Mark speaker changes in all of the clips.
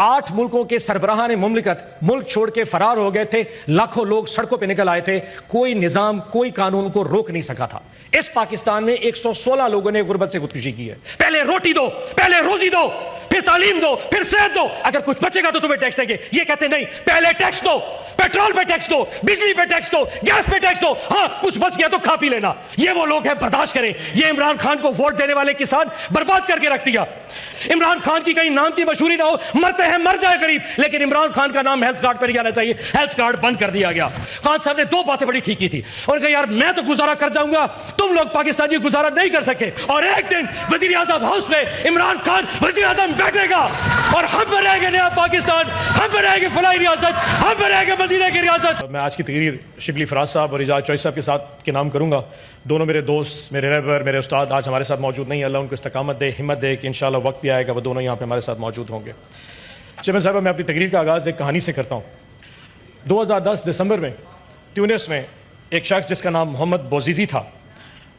Speaker 1: 8 मुल्कों के सरबराहान मुमलिकत मुल्क छोड़ के फरार हो गए थे, लाखों लोग सड़कों पे निकल आए थे, कोई निजाम कोई कानून को रोक नहीं सका था। इस पाकिस्तान में 116 लोगों ने गुर्बत से खुदकुशी की है। पहले रोटी दो, पहले रोजी दो, फिर तालीम दो, फिर सेहत दो, अगर कुछ बचेगा तो तुम्हें टैक्स देंगे। ये कहते नहीं, पहले टैक्स दो, पेट्रोल पे टैक्स दो, बिजली पे टैक्स दो, गैस पे टैक्स दो, हाँ कुछ बच गया तो खा पी लेना। ये वो लोग हैं, बर्दाश्त करें। ये इमरान खान को वोट देने वाले किसान बर्बाद करके रख दिया। इमरान खान की कहीं नाम की मशहूरी ना हो, मरते हैं मर जाए गरीब, लेकिन इमरान खान का नाम हेल्थ कार्ड पर नहीं आना चाहिए। हेल्थ कार्ड बंद कर दिया गया। खान साहब ने 2 बातें बड़ी ठीक की थी। उन्होंने कहा यार मैं तो गुजारा कर जाऊंगा, तुम लोग पाकिस्तानी गुजारा नहीं कर सके, और एक दिन वजीर आजम हाउस में इमरान खान वजीर आजम बैठेगा और हम बनाएंगे नया पाकिस्तान, हम बनाएंगे फलाई रियासत, हम बनाएंगे मदीने की रियासत। मैं आज की तकरीर शिबली फराज साहब और इजाज चौधरी साहब के साथ के नाम करूंगा। दोनों मेरे दोस्त, मेरे रहबर, मेरे उस्ताद आज हमारे साथ मौजूद नहीं। अल्लाह उनको इस्तकामत दे, हिम्मत दे कि इंशाअल्लाह वक्त भी आएगा वो दोनों यहाँ पे हमारे साथ मौजूद होंगे। चेयरमैन साहब, मैं अपनी तकरीर का आगाज़ एक कहानी से करता हूँ। 2010 दिसंबर में ट्यूनिस में एक शख्स जिसका नाम मोहम्मद बोजीजी था,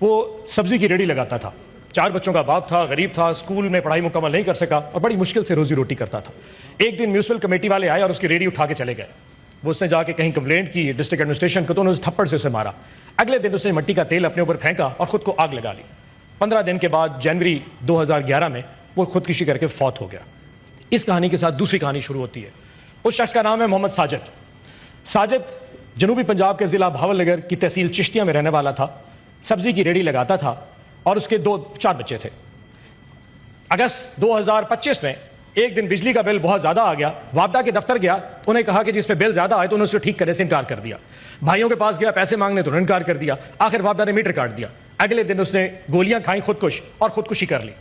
Speaker 1: वो सब्ज़ी की रेडी लगाता था। 4 बच्चों का बाप था, गरीब था, स्कूल में पढ़ाई मुकम्मल नहीं कर सका और बड़ी मुश्किल से रोज़ी रोटी करता था। एक दिन म्यूनसिपल कमेटी वाले आए और उसकी रेडी उठा के चले गए। वो उसने जाके कहीं कंप्लेंट की डिस्ट्रिक्ट एडमिनिस्ट्रेशन को, तो उन्होंने थप्पड़ से उसे मारा। अगले दिन उसने मिट्टी का तेल अपने ऊपर फेंका और ख़ुद को आग लगा ली। 15 दिन के बाद जनवरी 2011 में वो खुदकुशी करके फौत हो गया। इस कहानी के साथ दूसरी कहानी शुरू होती है। उस शख्स का नाम है मोहम्मद साजिद। साजिद जनूबी पंजाब के ज़िला भावलनगर की तहसील चिश्तिया में रहने वाला था। सब्ज़ी की रेडी लगाता था और उसके 4 बच्चे थे। अगस्त 2025 में एक दिन बिजली का बिल बहुत ज़्यादा आ गया। वापडा के दफ्तर गया, उन्हें कहा कि जिस पे बिल ज़्यादा आए तो उन्होंने उसे ठीक करने से इनकार कर दिया। भाइयों के पास गया पैसे मांगने तो उन्होंने इनकार कर दिया। आखिर वापडा ने मीटर काट दिया। अगले दिन उसने गोलियां खाई खुदकुश और खुदकुशी कर ली।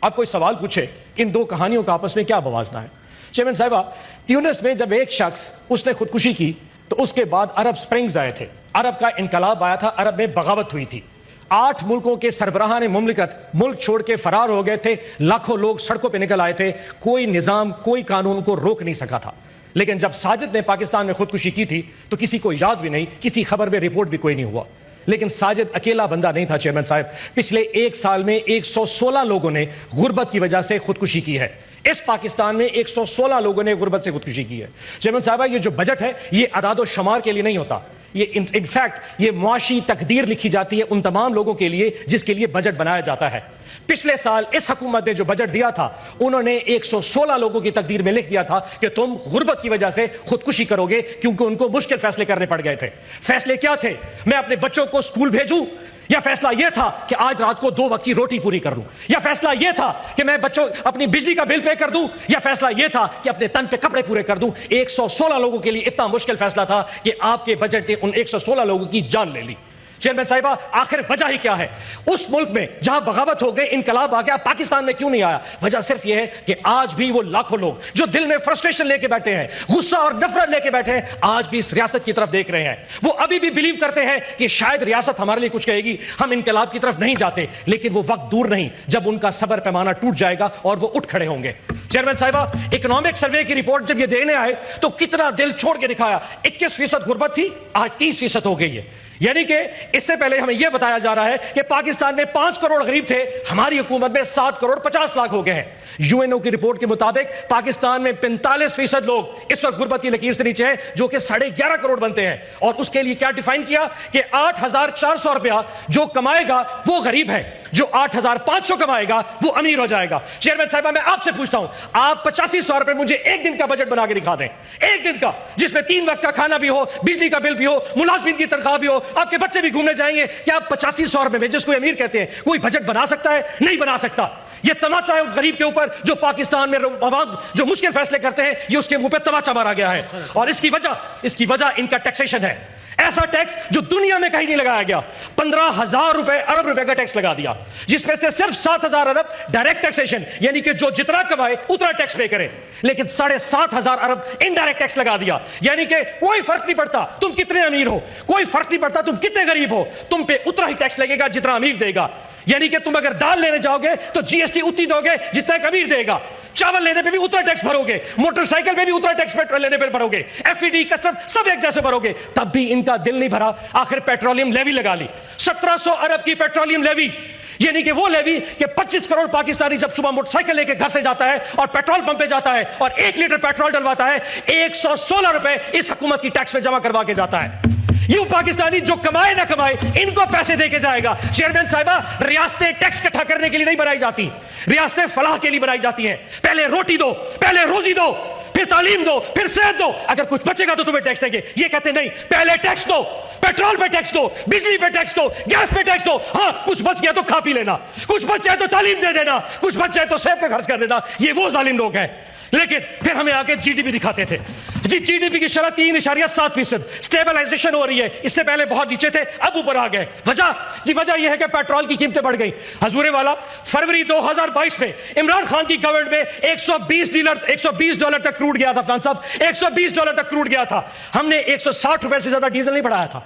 Speaker 1: अब कोई सवाल पूछे इन 2 कहानियों का आपस में क्या बवाजना है? चेयरमैन साहिबा, ट्यूनिस में जब एक शख्स उसने खुदकुशी की तो उसके बाद अरब स्प्रिंग्स आए थे, अरब का इनकलाब आया था, अरब में बगावत हुई थी। 8 मुल्कों के सरबराहान मुमलिकत मुल्क छोड़ के फरार हो गए थे, लाखों लोग सड़कों पे निकल आए थे, कोई निजाम कोई कानून को रोक नहीं सका था। लेकिन जब साजिद ने पाकिस्तान में खुदकुशी की थी तो किसी को याद भी नहीं, किसी खबर में रिपोर्ट भी कोई नहीं हुआ। लेकिन साजिद अकेला बंदा नहीं था चेयरमैन साहब। पिछले 1 साल में 116 लोगों ने गुर्बत की वजह से खुदकुशी की है। इस पाकिस्तान में 116 लोगों ने गुर्बत से खुदकुशी की है। चेयरमैन साहब, ये जो बजट है ये अदाद व शुमार के लिए नहीं होता, ये इनफैक्ट ये मुआशी तकदीर लिखी जाती है उन तमाम लोगों के लिए जिसके लिए बजट बनाया जाता है। पिछले साल इस हुकूमत ने जो बजट दिया था, उन्होंने 116 लोगों की तकदीर में लिख दिया था कि तुम गुर्बत की वजह से खुदकुशी करोगे, क्योंकि उनको मुश्किल फैसले करने पड़ गए थे। फैसले क्या थे? मैं अपने बच्चों को स्कूल भेजूं, या फैसला यह था कि आज रात को 2 वक्त की रोटी पूरी कर लूं, या फैसला यह था कि मैं बच्चों अपनी बिजली का बिल पे कर दूं, या फैसला यह था कि अपने तन पे कपड़े पूरे कर दूं। 116 लोगों के लिए इतना मुश्किल फैसला था कि आपके बजट ने उन 116 लोगों की जान ले ली। चेयरमैन साहिबा, आखिर वजह ही क्या है? उस मुल्क में जहां बगावत हो गई, इनकलाब आ गया, पाकिस्तान में क्यों नहीं आया? वजह सिर्फ यह है कि आज भी वो लाखों लोग जो दिल में फ्रस्ट्रेशन लेके बैठे हैं, गुस्सा और नफरत लेके बैठे हैं, आज भी इस रियासत की तरफ देख रहे हैं। वो अभी भी बिलीव करते हैं कि शायद रियासत हमारे लिए कुछ कहेगी, हम इनकलाब की तरफ नहीं जाते। लेकिन वो वक्त दूर नहीं जब उनका सबर पैमाना टूट जाएगा और वो उठ खड़े होंगे। चेयरमैन साहिबा, इकोनॉमिक सर्वे की रिपोर्ट जब ये देने आए तो कितना दिल छोड़ के दिखाया। 21% गुर्बत थी, आज 30% हो गई है। यानी कि इससे पहले हमें यह बताया जा रहा है कि पाकिस्तान में 5 करोड़ गरीब थे, हमारी हुकूमत में 7 करोड़ 50 लाख हो गए हैं। यूएनओ की रिपोर्ट के मुताबिक पाकिस्तान में 45% लोग इस वक्त गुर्बत की लकीर से नीचे हैं, जो कि 11.5 करोड़ बनते हैं। और उसके लिए क्या डिफाइन किया कि 8,400 रुपया जो कमाएगा वो गरीब है, जो 8,500 कमाएगा वो अमीर हो जाएगा। चेयरमैन साहिबा, मैं आपसे पूछता हूं, आप 8500 रुपए मुझे एक दिन का बजट बना के दिखा दें, एक दिन का, जिसमें 3 वक्त का खाना भी हो, बिजली का बिल भी हो, मुलाजमीन की तनख्वाह भी हो, आपके बच्चे भी घूमने जाएंगे। क्या आप 8500 रुपए में, जिसको अमीर कहते हैं, कोई बजट बना सकता है? नहीं बना सकता। ये तमाचा है उस गरीब के ऊपर जो पाकिस्तान में अवाम जो मुश्किल फैसले करते हैं, ये उसके मुंह पे तमाचा मारा गया है। और इसकी वजह इनका टैक्सेशन है। ऐसा टैक्स जो दुनिया में कहीं नहीं लगाया गया। 15,000 अरब रुपए का टैक्स लगा दिया, जिसमें से सिर्फ 7,000 अरब डायरेक्ट टैक्सेशन, यानी कि जो जितना कमाए उतना टैक्स पे करे, लेकिन 7,500 अरब इनडायरेक्ट टैक्स लगा दिया। यानी कि कोई फर्क नहीं पड़ता तुम कितने अमीर हो, कोई फर्क नहीं पड़ता तुम कितने गरीब हो, तुम पे उतना ही टैक्स लगेगा जितना अमीर देगा। यानी कि तुम अगर दाल लेने जाओगे तो जीएसटी उतनी दोगे जितना एक अमीर देगा, चावल लेने पे भी उतना टैक्स भरोगे, मोटरसाइकिल पे भी उतना टैक्स लेने पे भरोगे, एफईडी कस्टम सब एक जैसे भरोगे, तब भी इनका दिल नहीं भरा। आखिर पेट्रोलियम लेवी लगा ली, 1700 अरब की पेट्रोलियम लेवी। یہ نہیں کہ وہ لیوی کہ 25 کروڑ پاکستانی جب صبح موٹر سائیکل لے کے گھر سے جاتا ہے اور پیٹرول پمپ پہ جاتا ہے اور 1 لیٹر پیٹرول ڈلواتا ہے 116 روپے اس حکومت کی ٹیکس میں جمع کروا کے جاتا ہے. یہ پاکستانی جو کمائے نہ کمائے ان کو پیسے دے کے جائے گا. چیئرمین صاحبہ, ریاستیں ٹیکس اکٹھا کرنے کے لیے نہیں بنائی جاتی, ریاستیں فلاح کے لیے بنائی جاتی ہیں. پہلے روٹی دو, پہلے روزی دو, پھر تعلیم دو, پھر صحت دو, اگر کچھ بچے گا تو تمہیں ٹیکس دیں گے. یہ کہتے نہیں, پہلے ٹیکس دو, پیٹرول پہ ٹیکس دو, بجلی پہ ٹیکس دو, گیس پہ ٹیکس دو, ہاں کچھ بچ گیا تو کھا پی لینا, کچھ بچ جائے تو تعلیم دے دینا, کچھ بچ جائے تو صحت پہ خرچ کر دینا. یہ وہ ظالم لوگ ہیں. لیکن پھر ہمیں آگے جی ڈی پی دکھاتے تھے. جی ڈی پی کی شرح 3.7%, سٹیبلائزیشن ہو رہی ہے. اس سے پہلے بہت نیچے تھے, اب اوپر آ گئے. وجہ یہ ہے کہ پیٹرول کی قیمتیں بڑھ گئی. حضور والا, فروری 2022 میں عمران خان کی گورنمنٹ میں $120 تک کروڈ گیا تھا. افغان صاحب, $120 تک کروڈ گیا تھا. ہم نے 160 روپے سے زیادہ ڈیزل نہیں بڑھایا تھا.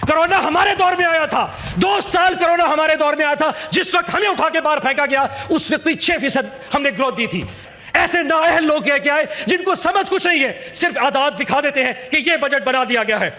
Speaker 1: کرونا ہمارے دور میں آیا تھا, 2 سال کرونا ہمارے دور میں آیا تھا. جس وقت ہمیں اٹھا کے باہر پھینکا گیا, اس وقت بھی 6% ہم نے گروتھ دی تھی. ایسے نااہل لوگ کیا ہے جن کو سمجھ کچھ نہیں ہے, صرف اعداد دکھا دیتے ہیں کہ یہ بجٹ بنا دیا گیا ہے.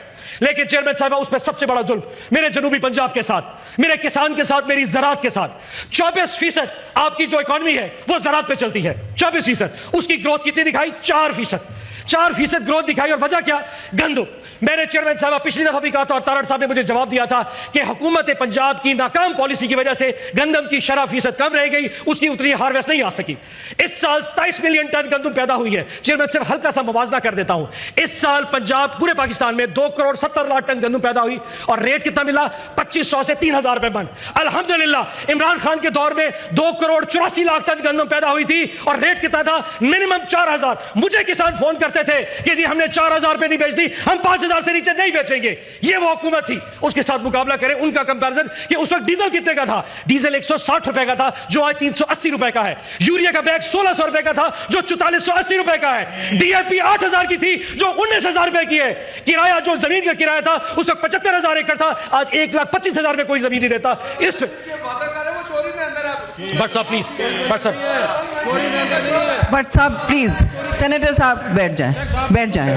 Speaker 1: لیکن چیئرمین صاحبہ, اس پہ سب سے بڑا ظلم میرے جنوبی پنجاب کے ساتھ, میرے کسان کے ساتھ, میری زراعت کے ساتھ. 24% آپ کی جو اکانومی ہے وہ زراعت پہ چلتی ہے. 24%. اس کی گروتھ کتنی دکھائی؟ 4% گروتھ دکھائی. اور وجہ کیا؟ گندم. میں نے چیئرمین صاحبہ پچھلی دفعہ بھی کہا تھا اور تارڑ صاحب نے مجھے جواب دیا تھا کہ حکومت پنجاب کی ناکام پالیسی کی وجہ سے گندم کی شرح فیصد کم رہ گئی, اس کی اتنی ہارویسٹ نہیں آ سکی. اس سال 27 ملین ٹن گندم پیدا ہوئی ہے. چیئرمین صاحب ہلکا سا موازنہ کر دیتا ہوں. اس سال پنجاب پورے پاکستان میں 2.70 کروڑ ٹن گندم پیدا ہوئی اور ریٹ کتنا ملا؟ 2500 سے 3000 روپے من. الحمدللہ عمران خان کے دور میں 2.84 کروڑ ٹن گندم پیدا ہوئی تھی اور ریٹ کتنا تھا؟ منیمم 4000. مجھے کسان فون کرتے تھے کہ جی ہم نے 4000 روپے نہیں بیچ دی, ہم 5000 سے نیچے نہیں بیچیں گے. یہ وہ حکومت تھی. اس کے ساتھ مقابلہ کریں ان کا کمپیرزن کہ اس وقت ڈیزل کتنے کا تھا؟ ڈیزل 160 روپے کا تھا جو آج 380 روپے کا ہے. یوریا کا بیگ 1600 روپے کا تھا جو 4480 روپے کا ہے. ڈی اے پی 8000 کی تھی جو 19000 روپے کی ہے. کرایہ جو زمین کا کرایہ تھا اس وقت 75000 ایکڑ تھا, آج 1,25,000 میں کوئی زمین نہیں دیتا. اس بٹ
Speaker 2: صاحب پلیز, سینیٹر صاحب بیٹھ جائیں.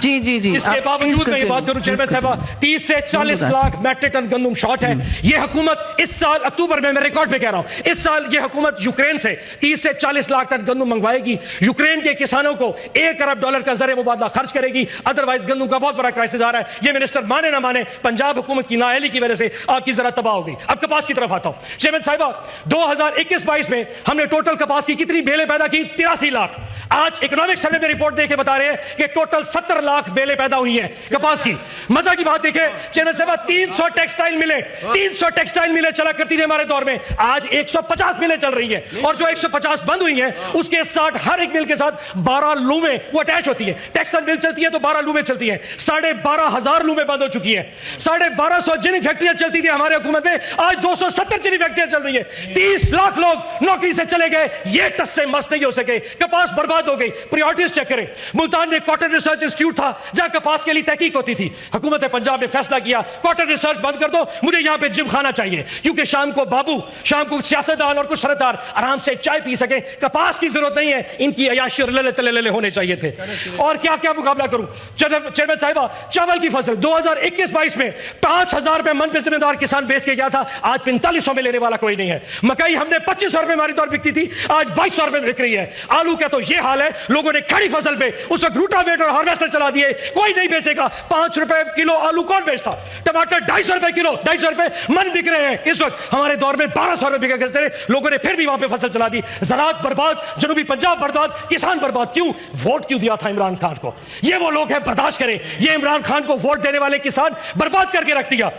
Speaker 2: جی
Speaker 1: اس کے باوجود میں یہ بات کروں چیئرمین صاحبہ, 30 سے 40 لاکھ میٹرک ٹن گندم شارٹ ہے. یہ حکومت اس سال اکتوبر میں ریکارڈ پہ کہہ رہا ہوں, اس سال یہ حکومت یوکرین سے 30 سے 40 لاکھ ٹن گندم منگوائے گی. یوکرین کے کسانوں کو $1 ارب کا زر مبادلہ خرچ کرے گی. ادروائز گندم کا بہت بڑا کرائسس آ رہا ہے. یہ منسٹر مانے نہ مانے, پنجاب حکومت کی نااہلی کی وجہ سے آپ کی زراعت تباہ ہو گئی. اب کپاس کی طرف آتا ہوں. چیئرمین صاحبہ 2021-22 میں ہم نے ٹوٹل کپاس کی کتنی بیلیں پیدا کی؟ 83 لاکھ. آج اکنامک سروے میں رپورٹ دے کے بتا رہے ہیں کہ ٹوٹل 70 لاکھ بیلیں پیدا ہوئی ہیں کپاس کی. مزہ کی بات دیکھیں چیئرمین صاحب, 300 ٹیکسٹائل ملیں چلا کرتی تھی ہمارے دور میں, آج 150 ملیں چل رہی ہیں. اور جو 150 بند ہوئی ہیں اس کے ساتھ ہر ایک مل کے ساتھ 12 لومیں وہ اٹیچ ہوتی ہیں. ٹیکسٹائل مل چلتی ہے تو 12 لومیں چلتی ہیں. 12,500 لومیں بند ہو چکی ہیں. 1250 جنی فیکٹریاں چلتی تھی ہمارے حکومت میں, آج 270 جنی فیکٹریاں چل رہی ہیں. 30 لاکھ لوگ نوکری سے چلے گئے. یہ ٹس سے مس نہیں ہو سکے. کپاس برباد ہو گئی. پریورٹیز چیک کریں. ملتان میں کاٹن ریسرچ انسٹیٹیوٹ تھا جہاں کپاس کے لیے تحقیق ہوتی تھی. حکومت پنجاب نے فیصلہ کیا کاٹن ریسرچ بند کر دو, مجھے یہاں پہ جم خانہ چاہیے کیونکہ شام کو بابو, شام کو سیاستدان اور کچھ سردار آرام سے چائے پی سکیں. کپاس کی ضرورت نہیں ہے, ان کی عیاشی اور للے تلے ہونے چاہیے تھے. اور کیا کیا مقابلہ کروں چیئرمین صاحبہ, چاول کی فصل 2021-22 میں 5000 روپے من پہ ذمہ دار کسان بیچ کے گیا تھا, آج 4500 میں لینے والا کوئی نہیں ہے. مکئی ہم نے 2500 روپے ہماری دور بکتی تھی, آج 2200 روپے میں بک رہی ہے. آلو کا تو یہ حال ہے, لوگوں نے کھڑی فصل پہ اس وقت روٹاویٹر اور ہارویسٹر چلا دیے, کوئی نہیں بیچے گا. 5 روپے کلو آلو کون بیچتا؟ ٹماٹر 250 روپے کلو, 250 روپے من بک رہے ہیں اس وقت. ہمارے دور میں 1200 روپے بکا کرتے رہے, لوگوں نے پھر بھی وہاں پہ فصل چلا دی. زراعت برباد, جنوبی پنجاب برباد, کسان برباد. کیوں؟ ووٹ کیوں دیا تھا عمران خان کو؟ یہ وہ لوگ ہیں, برداشت کریں. یہ عمران خان کو ووٹ دینے والے کسان برباد کر کے رکھ دیا.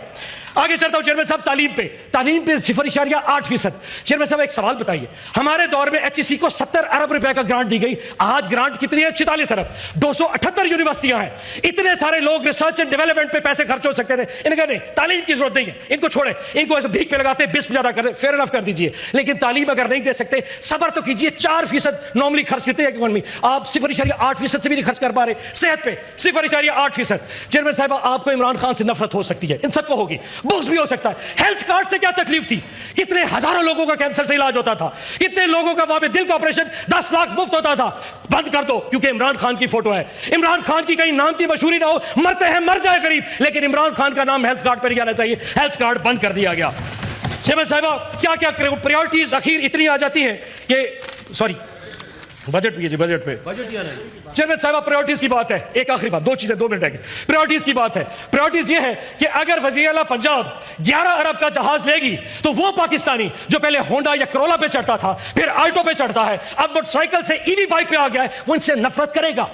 Speaker 1: آگے چلتا ہوں چیئرمین صاحب, تعلیم پہ 0.8%. چیئرمین صاحب ایک سوال بتائیے, ہمارے دور میں ایچ ای سی کو 70 ارب روپے کا گرانٹ دی گئی, آج گرانٹ کتنی ہے؟ 46 ارب. 278 یونیورسٹیاں ہیں. اتنے سارے لوگ ریسرچ اینڈ ڈیولپمنٹ پہ پیسے خرچ ہو سکتے تھے. ان کا نہیں, تعلیم کی ضرورت نہیں ہے, ان کو چھوڑے, ان کو ایسے بھیک پہ لگاتے, 20 زیادہ کر, فیئر انف کر دیجیے. لیکن تعلیم اگر نہیں دے سکتے, صبر تو کیجیے. 4% نارملی خرچ کرتے ہیں اکانومی, آپ 0.8% سے بھی نہیں خرچ کر پا رہے. صحت پہ 0.8%. چیئرمین صاحب آپ کو عمران خان سے نفرت ہو سکتی ہے, ان سب کو ہوگی, بغض بھی ہو سکتا ہے. ہیلتھ کارڈ سے کیا تکلیف تھی؟ کتنے ہزاروں لوگوں کا کینسر سے علاج ہوتا تھا, کتنے لوگوں کا وہاں پہ دل کا آپریشن 10 لاکھ مفت ہوتا تھا. بند کر دو کیونکہ عمران خان کی فوٹو ہے. عمران خان کی کہیں نام کی مشہوری نہ ہو, مرتے ہیں مر جائے غریب, لیکن عمران خان کا نام ہیلتھ کارڈ پر نہیں آنا چاہیے. ہیلتھ کارڈ بند کر دیا گیا. चेयरमैन साहिबा क्या क्या प्रायोरिटीज आखिर इतनी आ जाती हैं कि सॉरी बजट पे जी बजट पे चेयरमैन साहिबा प्रायोरिटीज की बात है. एक आखिरी बात, दो चीजें 2 मिनट है. प्रायोरिटीज की बात है. प्रायोरिटीज ये है कि अगर वजीर आला पंजाब 11 अरब का जहाज लेगी तो वो पाकिस्तानी जो पहले होंडा या करोला पे चढ़ता था, फिर आल्टो पे चढ़ता है, अब मोटरसाइकिल से ईवी बाइक पे आ गया है, वो इनसे नफरत करेगा.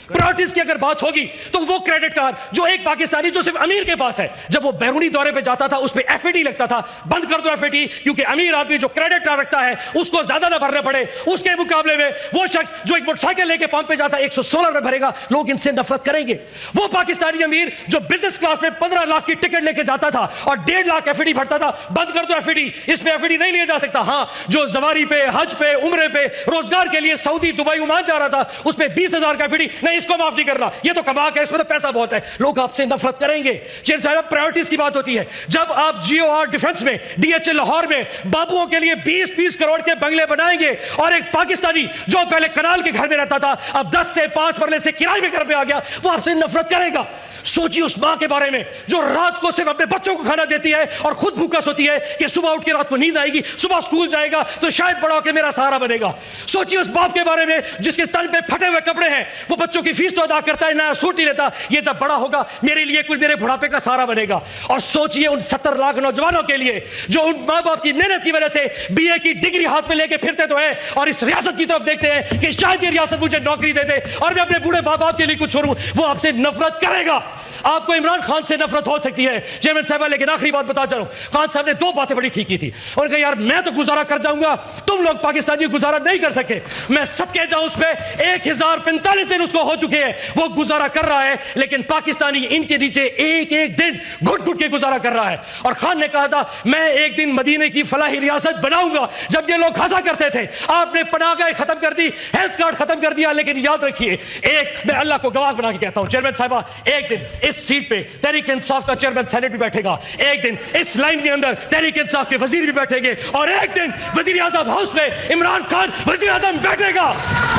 Speaker 1: प्रायोरिटीज की अगर बात होगी तो वो क्रेडिट कार्ड जो एक पाकिस्तानी जो सिर्फ अमीर के पास है, जब वो बैरूनी दौरे पे जाता था उस पे एफएडी लगता था, बंद कर दो एफएडी, क्योंकि अमीर आदमी जो क्रेडिट कार्ड रखता है उसको ज्यादा ना भरने पड़े. उसके मुकाबले में वो शख्स जो एक मोटरसाइकिल लेके पंप पे जाता है 116 रुपए भरेगा. लोग इनसे नफरत करेंगे. वो पाकिस्तानी अमीर जो बिजनेस क्लास में 15 लाख की टिकट लेके जाता था और 1.5 लाख एफएडी भरता था, बंद कर दो एफएडी, इस पे एफएडी नहीं लिया जा सकता. हां, जो जवारी पे, हज पे, उम्रे पे रोजगार के लिए सऊदी, दुबई, ओमान जा रहा था, उस पे 20,000 का एफएडी नहीं, इसको माफ नहीं करना. ये तो कमा के, इसमें तो पैसा बहुत है, लोग आपसे नफरत करेंगे. चेयर साहब प्रायोरिटीज की बात होती है. जब आप जीओआर डिफेंस में, डीएचए लाहौर में बाबुओं के लिए 20-20 करोड़ के बंगले बनाएंगे और एक पाकिस्तानी जो पहले कनाल के घर में रहता था अब 10 से 5 मरले से किराए में घर पे आ गया, वो आपसे नफरत करेगा. सोचिए उस मां के बारे में जो रात को सिर्फ अपने बच्चों को खाना देती है और खुद भूखा सोती है कि सुबह उठ के रात को नींद आएगी, सुबह स्कूल जाएगा तो शायद बड़ा होकर मेरा सहारा बनेगा. सोचिए उस बाप के बारे में जिसके तन पे फटे हुए कपड़े हैं, वो बच्चों की फीस तो अदा करता है, नया सूट नहीं लेता, ये जब बड़ा होगा मेरे लिए कुछ मेरे बुढ़ापे का सहारा बनेगा. और सोचिए उन 70 लाख नौजवानों के लिए जो उन माँ बाप की मेहनत की वजह से बीए की डिग्री हाथ में लेके फिरते तो है और इस रियासत की तरफ देखते हैं कि शायद ये रियासत मुझे नौकरी दे दे और मैं अपने बूढ़े बाप के लिए कुछ छोड़ूं. वो आपसे नफरत करेगा. आपको इमरान खान से नफरत हो सकती है चेयरमैन साहब, लेकिन आखिरी बात बता चलूं, खान साहब ने 2 बातें बड़ी ठीक की थी. उन्होंने कहा यार मैं तो गुजारा कर जाऊंगा, तुम लोग पाकिस्तानी गुजारा नहीं कर सके. मैं सदके जाऊं उस पे 1045 दिन उसको हो चुके हैं, वो गुजारा कर रहा है, लेकिन पाकिस्तानी इनके नीचे एक एक दिन घुट घुट के गुजारा कर रहा है. और खान ने कहा था मैं एक दिन मदीने की फलाही रियासत बनाऊंगा. जब ये लोग हंसा करते थे, आपने पनाहगाहें खत्म कर दी, हेल्थ कार्ड खत्म कर दिया, लेकिन याद रखिए, एक मैं अल्लाह को गवाह बना के कहता हूं चेयरमैन साहबा, एक दिन इस सीट पे तहरीक इंसाफ का चेयरमैन सेनेट भी बैठेगा, एक दिन इस लाइन के अंदर तहरीक इंसाफ के वजीर भी बैठेंगे और एक दिन वजीर आज़म हाउस में इमरान खान वजीर आज़म बैठेगा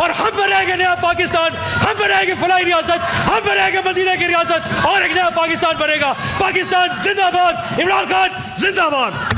Speaker 1: और हम बनाएंगे नया पाकिस्तान, हम बनाएंगे फलाही रियासत, हम बनाएंगे मदीने की रियासत और एक नया पाकिस्तान बनेगा. पाकिस्तान जिंदाबाद, इमरान खान जिंदाबाद.